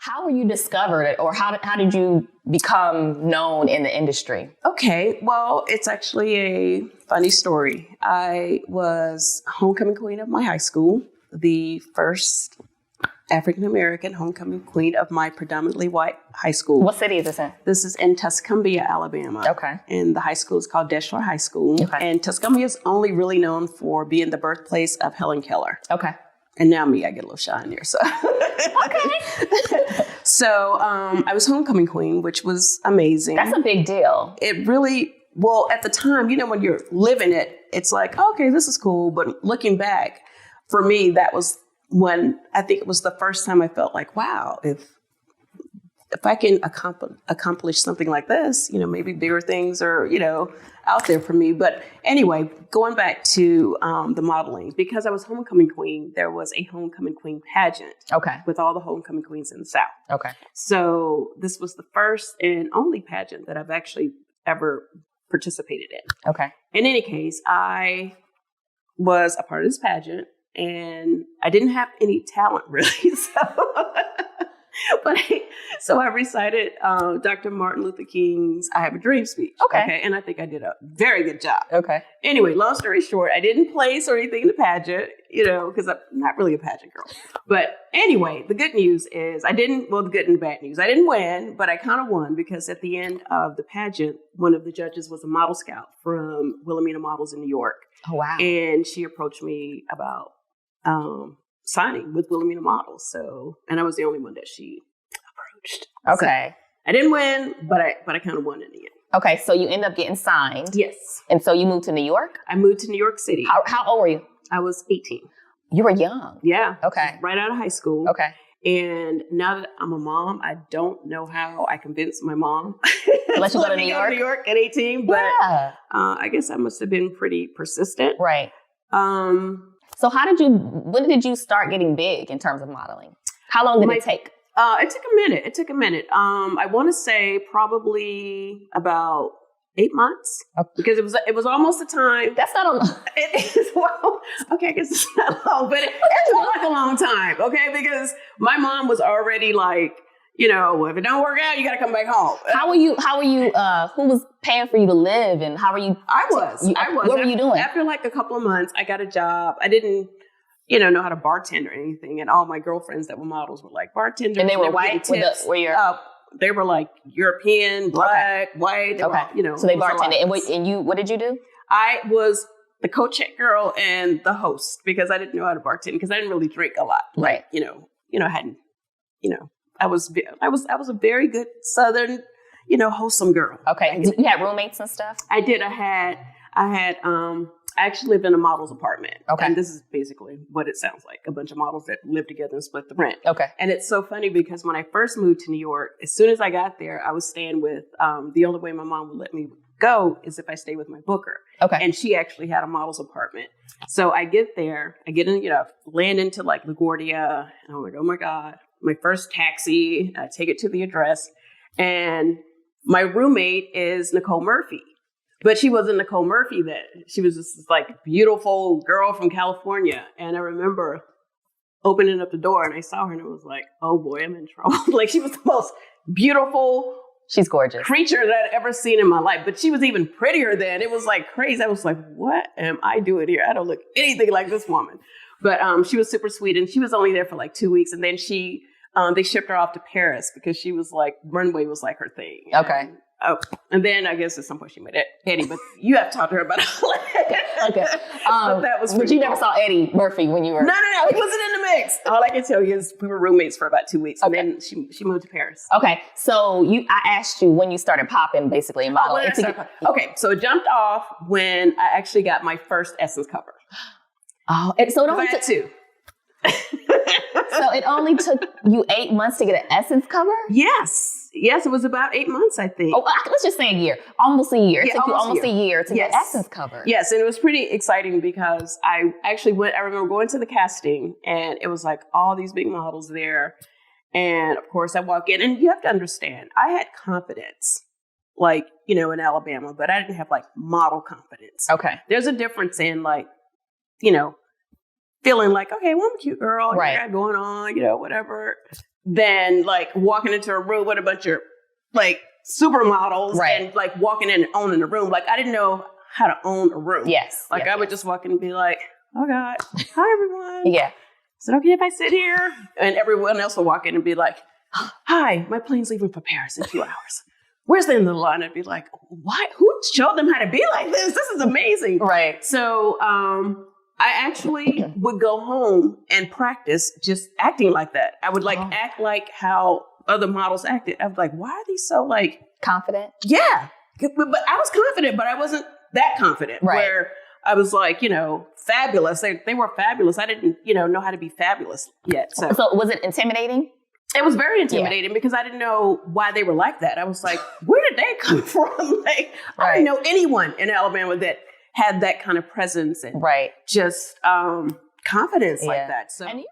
How were you discovered, or how did you become known in the industry? Okay, well, it's actually a funny story. I was homecoming queen of my high school, the first African-American homecoming queen of my predominantly white high school. What city is this in? This is in Tuscumbia, Alabama. Okay. And the high school is called Deschler High School. Okay. And Tuscumbia is only really known for being the birthplace of Helen Keller. Okay. And now me, I get a little shy in here. So, Okay. so I was homecoming queen, which was amazing. That's a big deal. It really, well, at the time, when you're living it, it's like, okay, this is cool. But looking back, for me, that was when I think it was the first time I felt like, wow, if I can accomplish something like this, maybe bigger things are, out there for me. But anyway, going back to the modeling, because I was homecoming queen, there was a homecoming queen pageant. Okay. With all the homecoming queens in the South. Okay. So this was the first and only pageant that I've actually ever participated in. Okay. In any case, I was a part of this pageant. And I didn't have any talent really, so I recited Dr. Martin Luther King's "I Have a Dream" speech. Okay, and I think I did a very good job. Okay. Anyway, long story short, I didn't place or anything in the pageant, because I'm not really a pageant girl. But anyway, the good news is the good and bad news. I didn't win, but I kind of won because at the end of the pageant, one of the judges was a model scout from Wilhelmina Models in New York. Oh wow! And she approached me about signing with Wilhelmina Models. So, and I was the only one that she approached. Okay. So I didn't win, but I kind of won in the end. Okay. So you end up getting signed. Yes. And so you moved to New York? I moved to New York City. How old were you? I was 18. You were young. Yeah. Okay. Right out of high school. Okay. And now that I'm a mom, I don't know how I convinced my mom. Let you go to New York? New York at 18. But yeah. I guess I must have been pretty persistent. Right. So when did you start getting big in terms of modeling? How long did it take? It took a minute. I want to say probably about 8 months. Okay. Because it was almost the time. That's not a long. It is, well, okay, I guess it's not long, but it took like a long time, okay? Because my mom was already like, if it don't work out, you got to come back home. How were you, who was paying for you to live, and how were you? I was. What were you doing? After like a couple of months, I got a job. I didn't, know how to bartend or anything. And all my girlfriends that were models were like bartenders. And they were white? They were like European, black, white. They were, so they bartended. And what did you do? I was the co-check girl and the host because I didn't know how to bartend because I didn't really drink a lot. Right. I hadn't, I was a very good Southern, wholesome girl. Okay. You had roommates and stuff? I did. I actually lived in a model's apartment. Okay. And this is basically what it sounds like. A bunch of models that live together and split the rent. Okay. And it's so funny because when I first moved to New York, as soon as I got there, I was staying with, the only way my mom would let me go is if I stay with my booker. Okay. And she actually had a model's apartment. So I get there, land into like LaGuardia. And I'm like, oh my God, my first taxi, I take it to the address. And my roommate is Nicole Murphy. But she wasn't Nicole Murphy then. She was this like beautiful girl from California. And I remember opening up the door and I saw her and I was like, oh boy, I'm in trouble. Like she was the most beautiful She's gorgeous. creature that I'd ever seen in my life. But she was even prettier then. It was like crazy. I was like, what am I doing here? I don't look anything like this woman. But she was super sweet and she was only there for like 2 weeks. And then they shipped her off to Paris because she was like, runway was like her thing. Okay. And then I guess at some point she met Eddie, but you have to talk to her about it. Okay. But that was but you never saw Eddie Murphy when you were... No. He wasn't in the mix. All I can tell you is we were roommates for about 2 weeks. Okay. And then she moved to Paris. Okay. So I asked you when you started popping, basically, in modeling. Okay. So it jumped off when I actually got my first Essence cover. Oh, and so it only took 2. So it only took you 8 months to get an Essence cover? Yes, it was about 8 months, I think. Oh, let's just say a year. Almost a year. Yeah, it took you almost a year to get Essence cover. Yes, and it was pretty exciting because I remember going to the casting and it was like all these big models there. And of course I walk in and you have to understand, I had confidence, like, in Alabama, but I didn't have like model confidence. Okay. There's a difference in like, feeling like, okay, well, I'm a cute girl. Right. I got going on, whatever. than like walking into a room with a bunch of like supermodels and like walking in and owning a room. Like I didn't know how to own a room. Yes. Like I would just walk in and be like, oh God, hi everyone. Yeah. Is it okay if I sit here? And everyone else would walk in and be like, hi, my plane's leaving for Paris in 2 hours. Where's the end of the line? I'd be like, what? Who showed them how to be like this? This is amazing. Right. So I actually would go home and practice just acting like that. I would like act like how other models acted. I was like, why are these so like confident? Yeah. But I was confident, but I wasn't that confident. Right. Where I was like, fabulous. They were fabulous. I didn't, know how to be fabulous yet. So was it intimidating? It was very intimidating because I didn't know why they were like that. I was like, where did they come from? Like, I didn't know anyone in Alabama that had that kind of presence and just confidence like that. So.